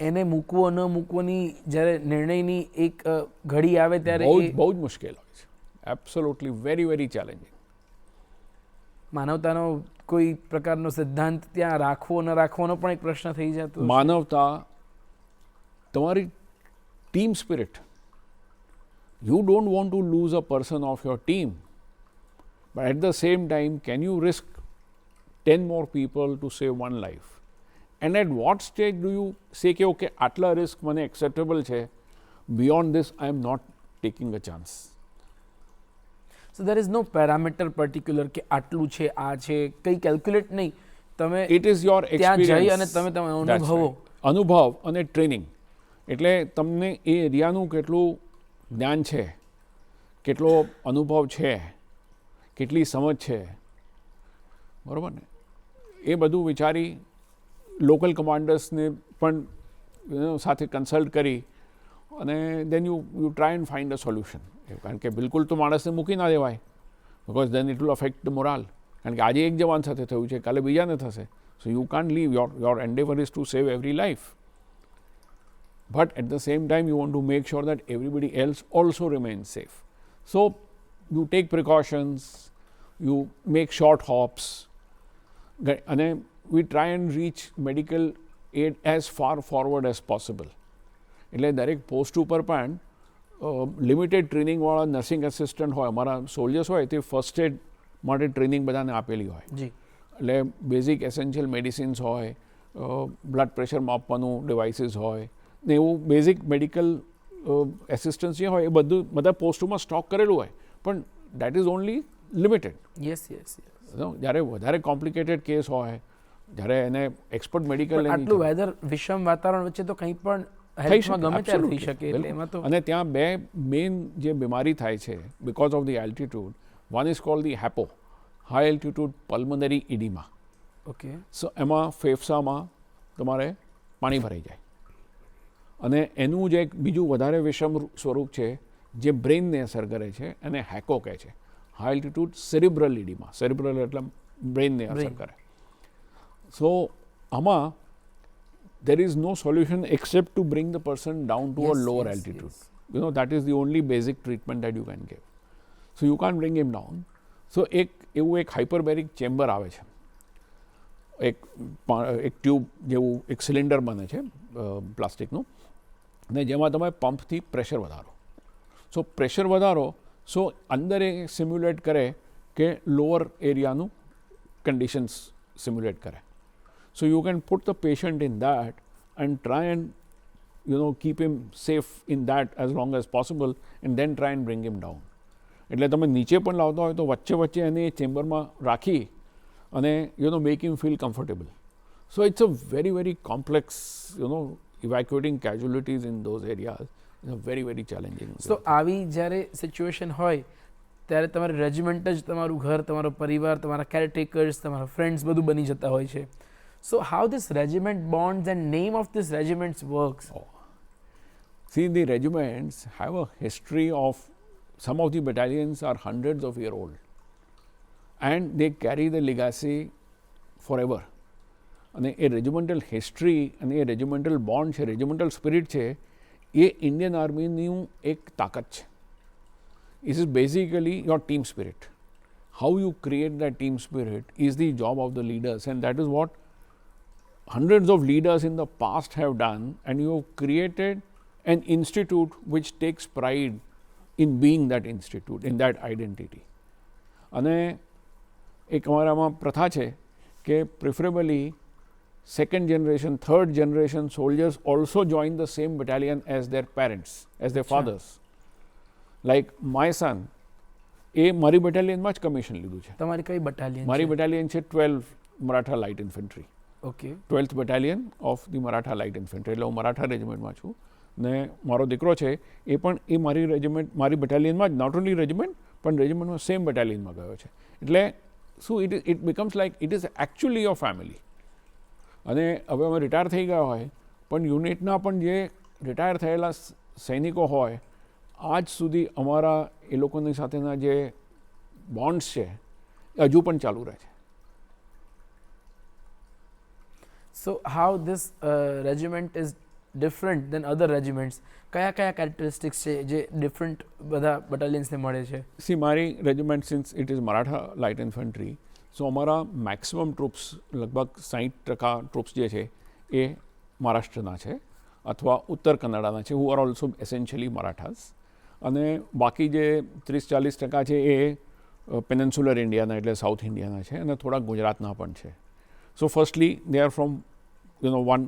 એને મૂકવો ન મૂકવાની જ્યારે નિર્ણયની એક ઘડી આવે ત્યારે બહુ જ મુશ્કેલ હોય છે. Absolutely very very challenging. માનવતાનો કોઈ પ્રકારનો સિદ્ધાંત ત્યાં રાખવો ન રાખવાનો પણ એક પ્રશ્ન થઈ જતો. માનવતા, તમારી team spirit. You don't want to lose a person of your team, but at the same time, can you risk 10 more people to save one life? And at what stage do you say કે okay, આટલા risk મને acceptable છે, beyond this I am not taking a chance? So there is no parameter particular કે આટલું છે, આ છે, કંઈ કેલ્ક્યુલેટ નહીં. તમે It is your ત્યાં જઈ experience. અને તમે That's અનુભવો. right. અનુભવ અને ટ્રેનિંગ. એટલે તમને એ એરિયાનું કેટલું જ્ઞાન છે, કેટલો અનુભવ છે, કેટલી સમજ છે, બરાબર ને, એ બધું વિચારી લોકલ કમાન્ડર્સને પણ સાથે કન્સલ્ટ કરી અને then you try and find a solution. કારણ કે બિલકુલ તો માણસને મૂકી ના દેવાય, because then it will affect the morale. કારણ કે આજે એક જવાન સાથે થયું છે, કાલે બીજાને થશે. So you can't leave. Your endeavour is to save every life. But at the same time, you want to make sure that everybody else also remains safe. So you take precautions, you make short hops, and we try and reach medical aid as far forward as possible. એટલે દરેક post ઉપર પણ limited ટ્રેનિંગવાળા nursing assistant હોય, અમારા soldiers હોય, તે first aid માટે training બધાને આપેલી હોય. એટલે બેઝિક એસેન્શિયલ મેડિસિન્સ હોય, બ્લડ પ્રેશર માપવાનું ડિવાઇસીસ હોય ને એવું બેઝિક મેડિકલ એસિસ્ટન્સ જે હોય એ બધું બધા પોસ્ટોમાં સ્ટોક કરેલું હોય, પણ દેટ ઇઝ ઓનલી લિમિટેડ. જ્યારે વધારે કોમ્પ્લિકેટેડ કેસ હોય, જ્યારે એને એક્સપર્ટ મેડિકલ આટલું વેધર વિષમ વાતાવરણ વચ્ચે તો કંઈ પણ હેલ્થમાં ગમે ત્યારે થઈ શકે. એટલે એમાં તો અને ત્યાં બે મેઇન જે બીમારી થાય છે because of the altitude. One is called the HAPO, high altitude pulmonary oedema. Okay. So એમાં ફેફસામાં તમારે પાણી ભરાઈ જાય. અને એનું જે એક બીજું વધારે વિષમ સ્વરૂપ છે જે બ્રેઇનને અસર કરે છે એને હેકો કહે છે, હાઈ એલ્ટિટ્યુડ સેરિબ્રલ ઇડીમા. સેરિબ્રલ એટલે બ્રેઇનને અસર કરે. સો આમાં there is no solution except to bring the person down to a lower altitude. You know, that is the only basic treatment that you can give. So you can't bring him down. So એવું એક હાઇપરબેરિક chamber આવે છે, એક tube જેવું એક cylinder બને છે પ્લાસ્ટિકનું, ને જેમાં તમે પંપથી પ્રેશર વધારો. સો પ્રેશર વધારો, સો અંદર એ સિમ્યુલેટ કરે કે લોઅર એરિયાનું કન્ડિશન્સ સિમ્યુલેટ કરે. So you can put the patient in that and try and keep him safe in that as long as possible and then try and bring him down. એટલે તમે નીચે પણ લાવતા હોય તો વચ્ચે વચ્ચે એને ચેમ્બરમાં રાખી અને make him feel comfortable. So it's a very very complex, evacuating casualties in those areas is a very very challenging. So આવી જ્યારે સિચ્યુએશન હોય ત્યારે તમારે રેજિમેન્ટ જ તમારું ઘર, તમારો પરિવાર, તમારા કેરટેકર્સ, તમારા ફ્રેન્ડ્સ બધું બની જતા હોય છે. So how this regiment bonds and name of this regiments works? See, the regiments have a history of, some of the battalions are hundreds of years old and they carry the legacy forever. અને એ રેજિમેન્ટલ history અને એ રેજિમેન્ટલ bond છે, રેજિમેન્ટલ spirit છે, એ Indian આર્મીનું એક તાકાત છે. It is basically your team spirit. How you create that team spirit is the job of the leaders, and that is what hundreds of leaders in the past have done, and you have created an institute which takes pride in being that institute, in that identity. અને એક અમારામાં પ્રથા છે કે preferably second generation, third generation soldiers also join the same battalion as their parents, as their fathers. Like my son, એ મારી બટાલિયનમાં જ commission લીધું છે. તમારી કઈ બટાલિયન? મારી બટાલિયન છે 12 Maratha light infantry. Okay. 12th battalion of the Maratha light infantry, એટલે હું મરાઠા રેજિમેન્ટમાં છું. ને મારો દીકરો છે એ પણ એ મારી રેજિમેન્ટ, મારી બટાલિયનમાં જ, નોટ ઓનલી રેજિમેન્ટ પણ રેજિમેન્ટમાં સેમ બટાલિયનમાં ગયો છે. એટલે શું it becomes like it is actually your family. અને હવે અમે રિટાયર થઈ ગયા હોય પણ યુનિટના પણ જે રિટાયર થયેલા સૈનિકો હોય, આજ સુધી અમારા એ લોકોની સાથેના જે બોન્ડ્સ છે એ હજુ પણ ચાલુ રહે છે. So how this regiment is different than other regiments? કયા કયા કેરેક્ટરિસ્ટિક્સ છે જે ડિફરન્ટ બધા બટાલિયન્સને મળે છે? સી, મારી regiment since it is Maratha light infantry, so અમારા મેક્સિમમ ટ્રૂપ્સ, લગભગ 60% ટ્રૂપ્સ જે છે એ મહારાષ્ટ્રના છે અથવા ઉત્તર કન્નડાના છે, હુ આર ઓલ્સો એસેન્શિયલી મરાઠાસ. અને બાકી જે 30-40% છે એ પેનિન્સ્યુલર ઇન્ડિયાના, એટલે સાઉથ ઇન્ડિયાના છે, અને થોડા ગુજરાતના પણ છે. So firstly they are from one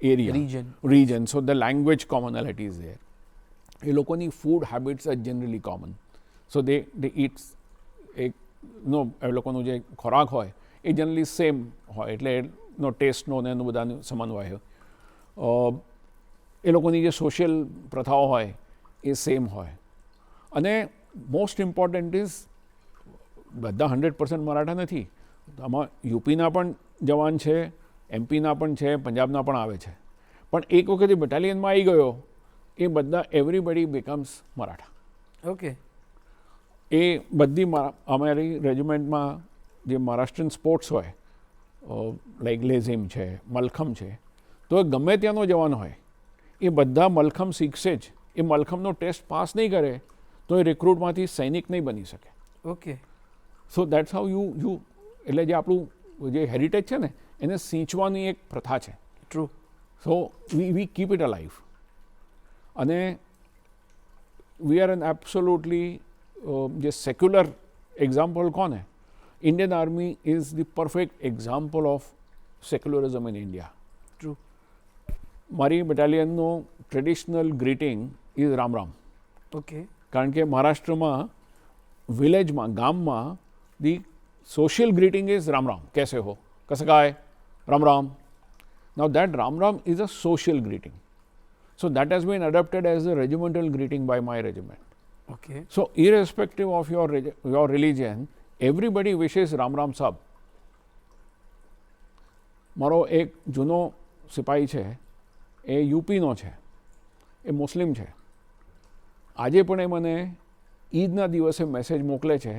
area, region, so the language commonality is there. એ લોકોની food habits are generally common, so they it એક એ લોકોનું જે ખોરાક હોય એ જનરલી સેમ હોય, એટલે એનો ટેસ્ટનો ને એનું બધાનું સમન્વય હોય. એ લોકોની જે સોશિયલ પ્રથાઓ હોય એ સેમ હોય. અને મોસ્ટ ઇમ્પોર્ટન્ટ ઇઝ બધા 100% મરાઠા નથી. આમાં યુપીના પણ જવાન છે, એમપીના પણ છે, પંજાબના પણ આવે છે. પણ એક વખત એ બટાલિયનમાં આવી ગયો એ બધા એવરીબડી બિકમ્સ મરાઠા. ઓકે. એ બધી અમારી રેજિમેન્ટમાં જે મહારાષ્ટ્રીયન સ્પોર્ટ્સ હોય, લાઈક લેઝિમ છે, મલખમ છે, તો એ ગમે ત્યાંનો જવાન હોય એ બધા મલખમ શીખશે જ. એ મલખમનો ટેસ્ટ પાસ નહીં કરે તો એ રિક્રુટમાંથી સૈનિક નહીં બની શકે. Okay. So that's how you એટલે જે આપણું જે હેરિટેજ છે ને એને સિંચવાની એક પ્રથા છે. True. So we keep it alive. અને વી આર એન એબ્સોલ્યુટલી જે સેક્યુલર એક્ઝામ્પલ કોને, Indian army is the perfect example of secularism in India. True. મારી બટાલિયનનું traditional greeting is Ram Ram. Okay. કારણ કે મહારાષ્ટ્રમાં વિલેજમાં, ગામમાં the social greeting is Ram Ram. कैसे हो? कैसे काय? Ram Ram. Now that Ram Ram is a social greeting. So that has been adopted as a regimental greeting by my regiment. Okay. So irrespective of your religion, everybody wishes Ram Ram Sahab. મારો એક જૂનો સિપાહી છે એ યુપીનો છે, એ મુસ્લિમ છે. આજે પણ એ મને ઈદના દિવસે મેસેજ મોકલે છે.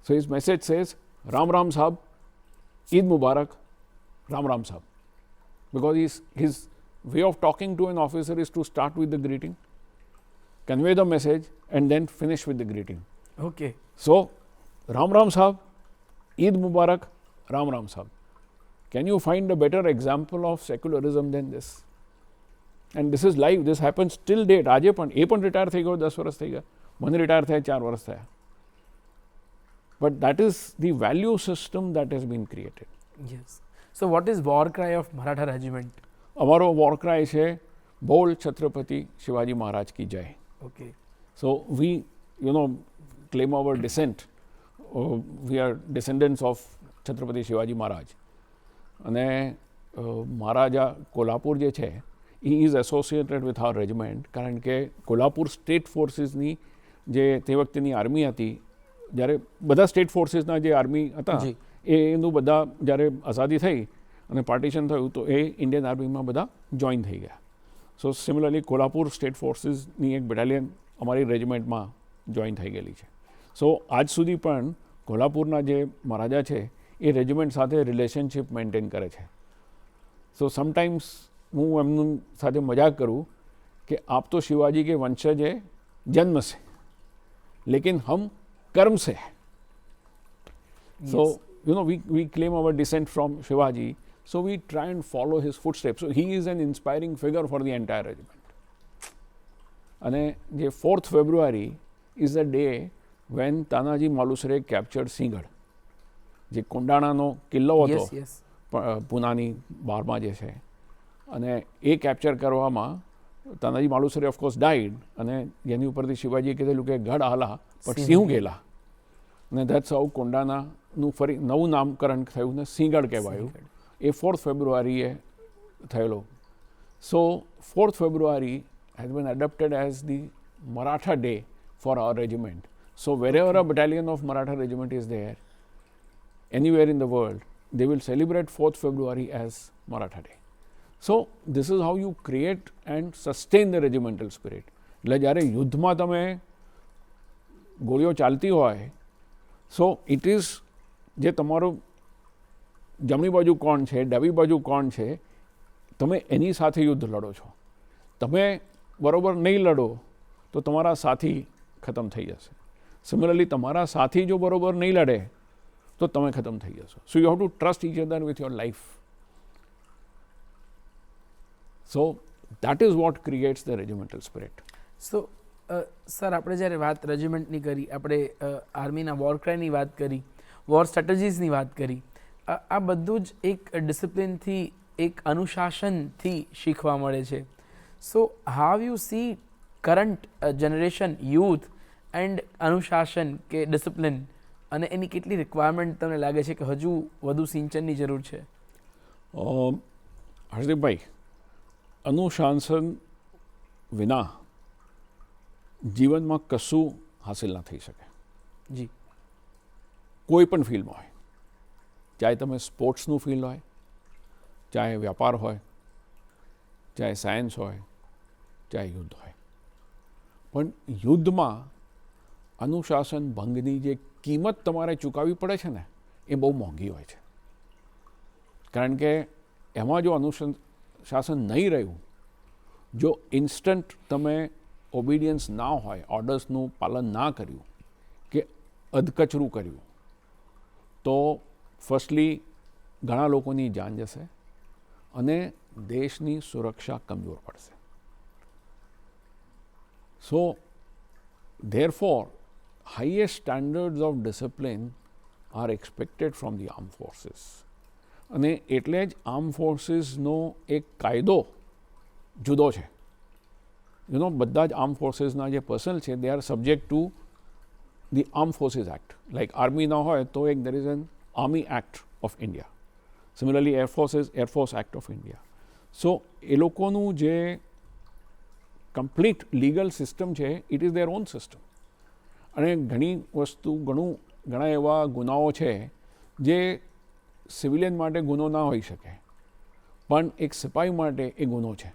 So his message says, Ram Ram Sahab, Eid Mubarak, Ram Ram Sahab. Because his way of talking to an officer is to start with the greeting, convey the message, and then finish with the greeting. Okay. So, Ram Ram Sahab, Eid Mubarak, Ram Ram Sahab. Can you find a better example of secularism than this? And this is live, this happens till date. આજે પણ એ પણ retire થઈ ગયો, 10 વર્ષ થઈ ગયા. મને retire થયા 4 વર્ષ થયા. But that is the value system that has been created. Yes. So what is war cry of Maratha regiment? અમારો war cry છે, બોલ છત્રપતિ શિવાજી મહારાજ કી જય. Okay. So we claim our descent. We are descendants of Chhatrapati Shivaji Maharaj. અને મહારાજા કોલ્હાપુર જે છે he is associated with our regiment, કારણ કે Kolhapur state ફોર્સીસની જે તે વખતેની આર્મી હતી, જ્યારે બધા સ્ટેટ ફોર્સીસના જે આર્મી હતા એનું બધા જ્યારે આઝાદી થઈ અને પાર્ટીશન થયું તો એ ઇન્ડિયન આર્મીમાં બધા જોઈન થઈ ગયા. સો સિમિલરલી કોલ્હાપુર સ્ટેટ ફોર્સીસની એક બટાલિયન અમારી રેજિમેન્ટમાં જોઈન થઈ ગયેલી છે. સો આજ સુધી પણ કોલ્હાપુરના જે મહારાજા છે એ રેજિમેન્ટ સાથે રિલેશનશિપ મેન્ટેન કરે છે. સો સમટાઈમ્સ હું એમનું સાથે મજાક કરું કે આપ તો શિવાજી કે વંશજ है जन्म से, लेकिन हम कर्म से है. So we claim our descent from Shivaji. So we try and follow his footsteps. So he is an inspiring figure for the entire regiment. અને જે 4th February is the day when Tanaji માલુસરે captured Sinhagad, જે કોંડાણાનો કિલ્લો હતો yes yes પૂનાની બહારમાં જે છે, અને એ capture કરવામાં Tanaji માલુસરે of course died, અને જેની ઉપરથી શિવાજીએ કીધેલું કે ગઢ આલા પણ સિંહ ગેલા, અને દેટ્સ હાઉ કોંડાણાનું ફરી નવું નામકરણ થયું ને સિંહગઢ કહેવાયું. એ 4th February એ થયેલો. સો 4th February has been adopted as the Maratha Day for our regiment. So wherever a battalion of Maratha regiment is there, anywhere in the world, they will celebrate 4th February as Maratha Day. So this is how you create and sustain the regimental spirit. એટલે જ્યારે યુદ્ધમાં તમે ગોળીઓ ચાલતી હોય, so it is જે તમારું જમણી બાજુ કોણ છે, ડાબી બાજુ કોણ છે, તમે એની સાથે યુદ્ધ લડો છો. તમે બરોબર નહીં લડો તો તમારા સાથી ખતમ થઈ જશે. સિમિલરલી તમારા સાથી જો બરોબર નહીં લડે તો તમે ખતમ થઈ જશો. So you have to trust each other with your life. So that is what creates the regimental spirit. So sir, આપણે જ્યારે વાત રેજિમેન્ટની કરી, આપણે આર્મીના વોર ક્રાયની વાત કરી, વોર સ્ટ્રેટેજીસની વાત કરી, આ બધું જ એક ડિસિપ્લિનથી, એક અનુશાસનથી શીખવા મળે છે. So how you see current generation youth and અનુશાસન કે ડિસિપ્લિન, અને એની કેટલી રિક્વાયરમેન્ટ તમને લાગે છે કે હજુ વધુ સિંચનની જરૂર છે? હર્ષદીપભાઈ, અનુશાસન વિના જીવનમાં કશું હાસિલ ના થઈ શકે. જી. કોઈ પણ ફિલ્ડમાં હોય, ચાહે તમે સ્પોર્ટ્સનું ફિલ્ડ હોય, ચાહે વ્યાપાર હોય, ચાહે સાયન્સ હોય, ચાહે યુદ્ધ હોય, પણ યુદ્ધમાં અનુશાસન ભંગની જે કિંમત તમારે ચૂકવવી પડે છે ને, એ બહુ મોંઘી હોય છે. કારણ કે એમાં જો અનુશાસન નહીં રહ્યું, જો ઇન્સ્ટન્ટ તમે ઓબિડિયન્સ ના હોય, ઓર્ડર્સનું પાલન ના કર્યું કે અધકચરું કર્યું, તો ફર્સ્ટલી ઘણા લોકોની જાન જશે અને દેશની સુરક્ષા કમજોર પડશે. સો therefore highest standards of discipline are expected from the armed forces. અને એટલે જ આર્મ ફોર્સીસનો એક કાયદો જુદો છે. બધા જ આર્મ ફોર્સીસના જે પર્સનલ છે, they are subject to the arm forces act. Like આર્મીના હોય તો એક there is an army act of India. Similarly air force is air force act of India. So એ લોકોનું જે કમ્પ્લીટ લીગલ સિસ્ટમ છે, it is their own system. અને ઘણી વસ્તુ, ઘણા એવા ગુનાઓ છે જે સિવિલિયન માટે ગુનો ના હોઈ શકે, પણ એક સિપાહી માટે એ ગુનો છે.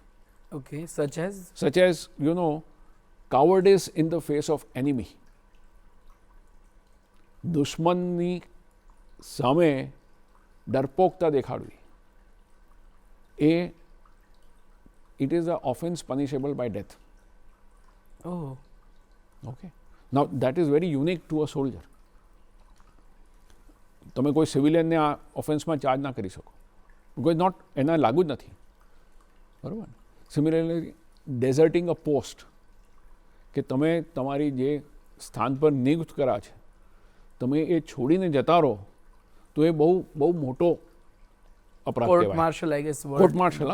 Okay, such as cowardice in the face of enemy. દુશ્મનની સામે ડરપોકતા દેખાડવી, એ it is an offense punishable by death. Oh. Okay. Now that is very unique to a soldier. તમે કોઈ સિવિલિયનને આ ઓફેન્સમાં ચાર્જ ના કરી શકો, બિકોઝ નોટ, એના લાગુ જ નથી. બરાબર. સિમિલરલી ડેઝર્ટિંગ અ પોસ્ટ, કે તમે તમારી જે સ્થાન પર નિયુક્ત કર્યા છે, તમે એ છોડીને જતા રહો, તો એ બહુ બહુ મોટો અપરાધ Court કહેવાય. martial, I guess. Court martial,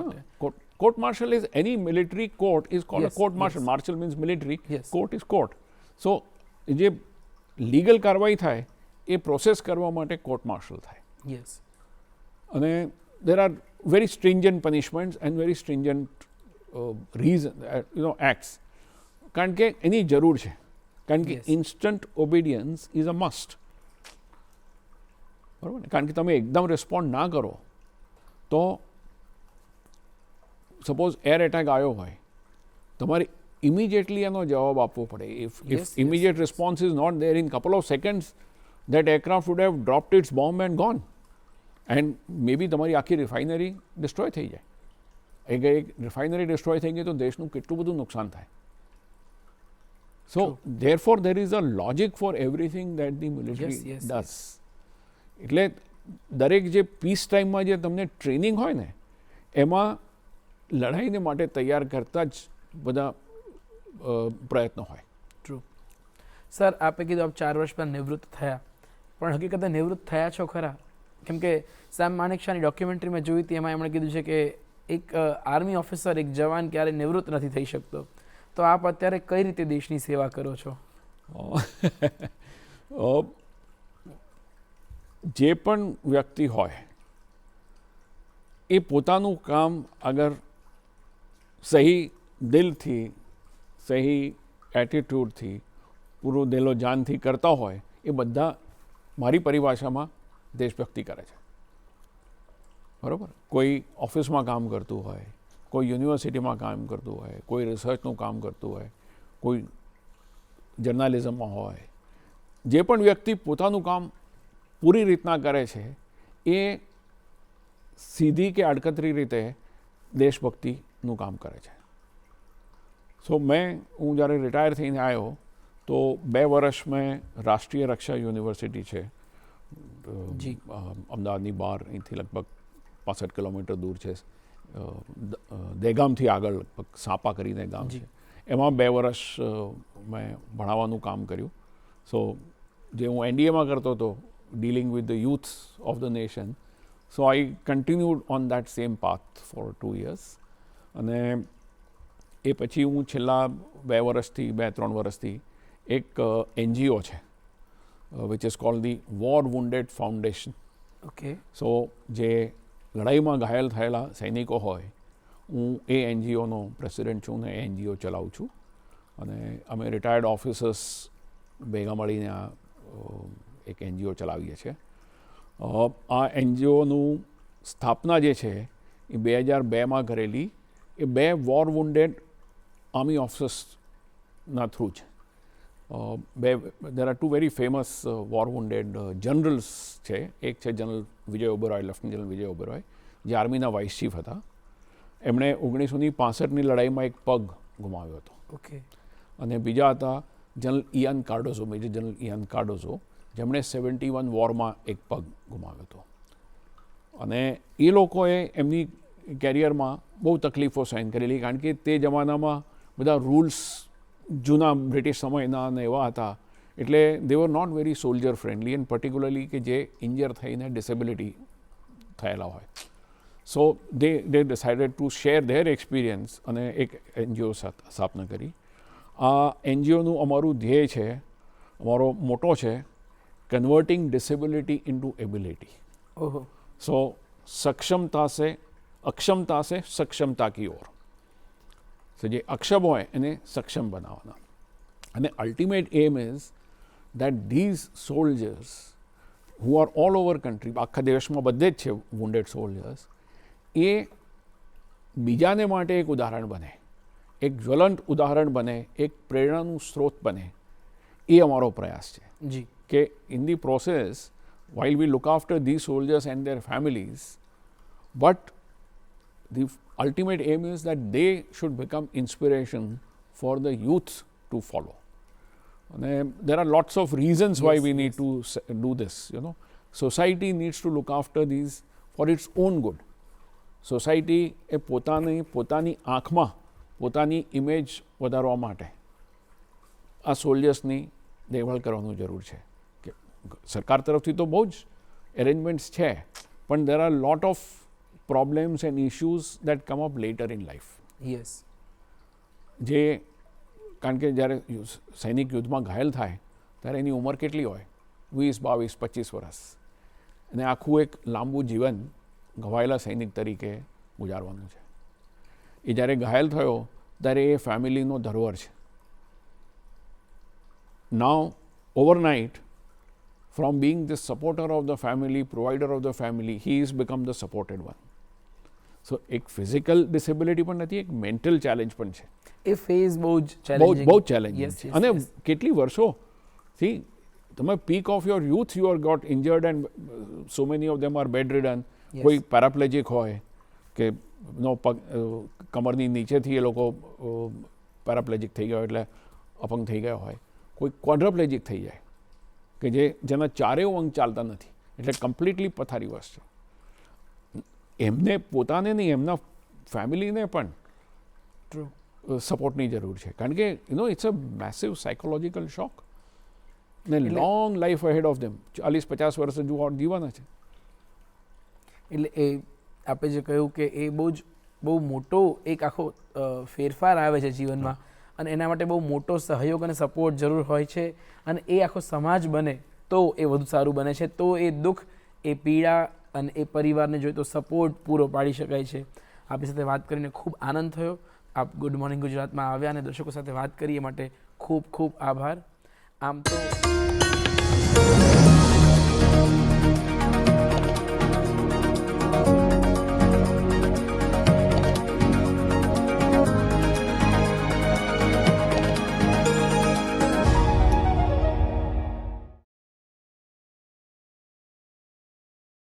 court martial is any military court is called Yes, a court martial. yes. Martial means military. Yes. Court is court. So જે લીગલ કાર્યવાહી થાય એ પ્રોસેસ કરવા માટે કોર્ટ માર્શલ થાય. Yes. અને there are very stringent punishments and very stringent acts. કારણ કે એની જરૂર છે, કારણ કે Yes. instant obedience is a must. બરાબર ને? કારણ કે તમે એકદમ રિસ્પોન્ડ ના કરો તો સપોઝ એર એટેક આવ્યો હોય, તમારે ઇમિડિયેટલી એનો જવાબ આપવો પડે. Yes, if immediate response is not there, in couple of seconds that aircraft would have dropped its bomb and gone, and maybe તમારી આખી રિફાઇનરી ડિસ્ટ્રોય થઈ જાય. એક રિફાઇનરી ડિસ્ટ્રોય થઈ ગઈ તો દેશનું કેટલું બધું નુકસાન થાય. So therefore there is a logic for everything that the military Yes, yes, does. એટલે દરેક જે પીસ ટાઈમમાં જે તમને ટ્રેનિંગ હોય ને એમાં લડાઈને માટે તૈયાર કરતા જ બધા પ્રયત્નો હોય. ટ્રુ. સર, આપે કીધું આપ 4 વર્ષ પહેલાં નિવૃત્ત થયા, પણ હકીકતે નિવૃત્ત થયા છો ખરા? કેમ કે સેમ માનેકશાની ડોક્યુમેન્ટરી મેં જોઈ હતી, એમાં એમણે કીધું છે કે એક આર્મી ઓફિસર, એક જવાન ક્યારે નિવૃત્ત નથી થઈ શકતો. તો આપ અત્યારે કઈ રીતે દેશની સેવા કરો છો? જે પણ વ્યક્તિ હોય એ પોતાનું કામ અગર સહી દિલથી, સહી એટીટ્યૂડથી, પૂરું દિલો જાનથી કરતા હોય એ બધા મારી પરિભાષામાં દેશભક્તિ કરે છે. બરાબર? કોઈ ઓફિસમાં કામ કરતું હોય, કોઈ યુનિવર્સિટીમાં કામ કરતું હોય, કોઈ રિસર્ચનું કામ કરતું હોય, કોઈ જર્નાલિઝમમાં હોય, જે પણ વ્યક્તિ પોતાનું કામ પૂરી રીતના કરે છે એ સીધી કે આડકતરી રીતે દેશભક્તિનું કામ કરે છે. હું જ્યારે રિટાયર થઈને આવ્યો તો 2 વર્ષ મેં રાષ્ટ્રીય રક્ષા યુનિવર્સિટી છે અમદાવાદની બહાર, અહીંથી લગભગ 65 કિલોમીટર દૂર છે, દહેગામથી આગળ લગભગ સાપા કરીને ગામ છે, એમાં 2 વર્ષ મેં ભણાવવાનું કામ કર્યું. જે હું એનડીએમાં કરતો હતો, dealing with the youth of the nation, so I continued on that same path for 2 years. અને એ પછી હું છેલ્લા 2-3 વર્ષથી એક NGO છે which is called the War Wounded Foundation. Okay. So જે લડાઈમાં ઘાયલ થયેલા સૈનિકો હોય, હું એ NGOનો પ્રેસિડેન્ટ છું ને એ NGO ચલાવું છું. અને અમે રિટાયર્ડ ઓફિસર્સ ભેગા મળીને આ એક NGO ચલાવીએ છીએ. આ NGOનું સ્થાપના જે છે એ 2002માં કરેલી, એ 2 વોર વુન્ડેડ આર્મી ઓફિસર્સના થ્રુ છે. there are 2 very famous war wounded generals છે. એક છે જનરલ વિજય ઓબેરોય, લેફ્ટનન્ટ જનરલ વિજય ઓબેરોય, જે આર્મીના વાઇસ ચીફ હતા. એમણે 1965ની લડાઈમાં એક પગ ગુમાવ્યો હતો. ઓકે. અને બીજા હતા general Ian Cardozo, major general Ian Cardozo, જેમણે 71 વોરમાં એક પગ ગુમાવ્યો હતો. અને એ લોકોએ એમની કેરિયરમાં બહુ તકલીફો સહન કરેલી, કારણ કે તે જમાનામાં બધા રૂલ્સ જૂના બ્રિટિશ સમયના અને એવા હતા, એટલે they were not very soldier friendly, and particularly કે જે ઇન્જર થઈને ડિસેબિલિટી થયેલા હોય. So they decided to share their experience અને એક NGO સ્થાપના કરી. આ NGOનું અમારું ધ્યેય છે, અમારો મોટો છે, કન્વર્ટિંગ ડિસેબિલિટી ઇન્ટુ એબિલિટી. ઓહો. સો સક્ષમતા સે અક્ષમતા સે સક્ષમતા કી ઓર. સો જે અક્ષમ હોય એને સક્ષમ બનાવવાના. અને ultimate aim is that these soldiers who are all over country, આખા દેશમાં બધે જ છે વુન્ડેડ સોલ્જર્સ, એ બીજાને માટે એક ઉદાહરણ બને, એક જ્વલંત ઉદાહરણ બને, એક પ્રેરણાનું સ્ત્રોત બને. એ અમારો પ્રયાસ છે. જી. કે in the process, while we look after these soldiers and their families, but the ultimate aim is that they should become inspiration for the youth to follow. And there are lots of reasons why we need to do this. Society needs to look after these for its own good. Society એ પોતાની આંખમાં પોતાની image વધારવા માટે આ સોલ્જર્સની દેખભાળ કરવાનું જરૂર છે. કે સરકાર તરફથી તો બહુ જ એરેન્જમેન્ટ્સ છે, પણ there are lot of problems and issues that come up later in life. Yes. જે કારણ કે જ્યારે સૈનિક યુદ્ધમાં ઘાયલ થાય ત્યારે એની ઉંમર કેટલી હોય? 20, 22, 25 વર્ષ. અને આખું એક લાંબુ જીવન ઘવાયેલા સૈનિક તરીકે ગુજારવાનું છે. એ જ્યારે ઘાયલ થયો ત્યારે એ ફેમિલીનો ધરોહર છે. Now, overnight, from being the supporter of the family, provider of the family, he has become the supported one. So, એક ફિઝિકલ ડિસેબિલિટી પણ નથી, એક મેન્ટલ ચેલેન્જ પણ છે. એ ફેઝ બહુ જ ચેલેન્જિંગ છે. અને કેટલી વર્ષોથી તમે peak of your youth you are got injured and so many of them are bedridden. કોઈ પેરાપ્લેજિક હોય કે પગ કમરની નીચેથી એ લોકો પેરાપ્લેજિક થઈ ગયો એટલે અપંગ થઈ ગયા હોય. કોઈ ક્વોડ્રપ્લેજિક થઈ જાય કે જેના ચારેય અંગ ચાલતા નથી, એટલે કમ્પ્લીટલી પથારીવશ છે. એમને પોતાને નહીં, એમના ફેમિલીને પણ ટ્રુ. સપોર્ટની જરૂર છે, કારણ કે ઇટ્સ અ મેસિવ સાયકોલોજીકલ શોક ને long life ahead of them. 40-50 વર્ષ હજુ જીવવાના છે. એટલે એ આપણે જે કહ્યું કે એ બહુ મોટો એક આખો ફેરફાર આવે છે જીવનમાં, અને એના માટે બહુ મોટો સહયોગ અને સપોર્ટ જરૂર હોય છે, અને એ આખો સમાજ બને તો એ વધુ સારું બને છે, તો એ દુઃખ, એ પીડા અને એ પરિવારને જોઈતો સપોર્ટ પૂરો પાડી શકાય છે. આપણી સાથે વાત કરીને ખૂબ આનંદ થયો. આપ ગુડ મોર્નિંગ ગુજરાતમાં આવ્યા અને દર્શકો સાથે વાત કરી એ માટે ખૂબ ખૂબ આભાર. આમ તો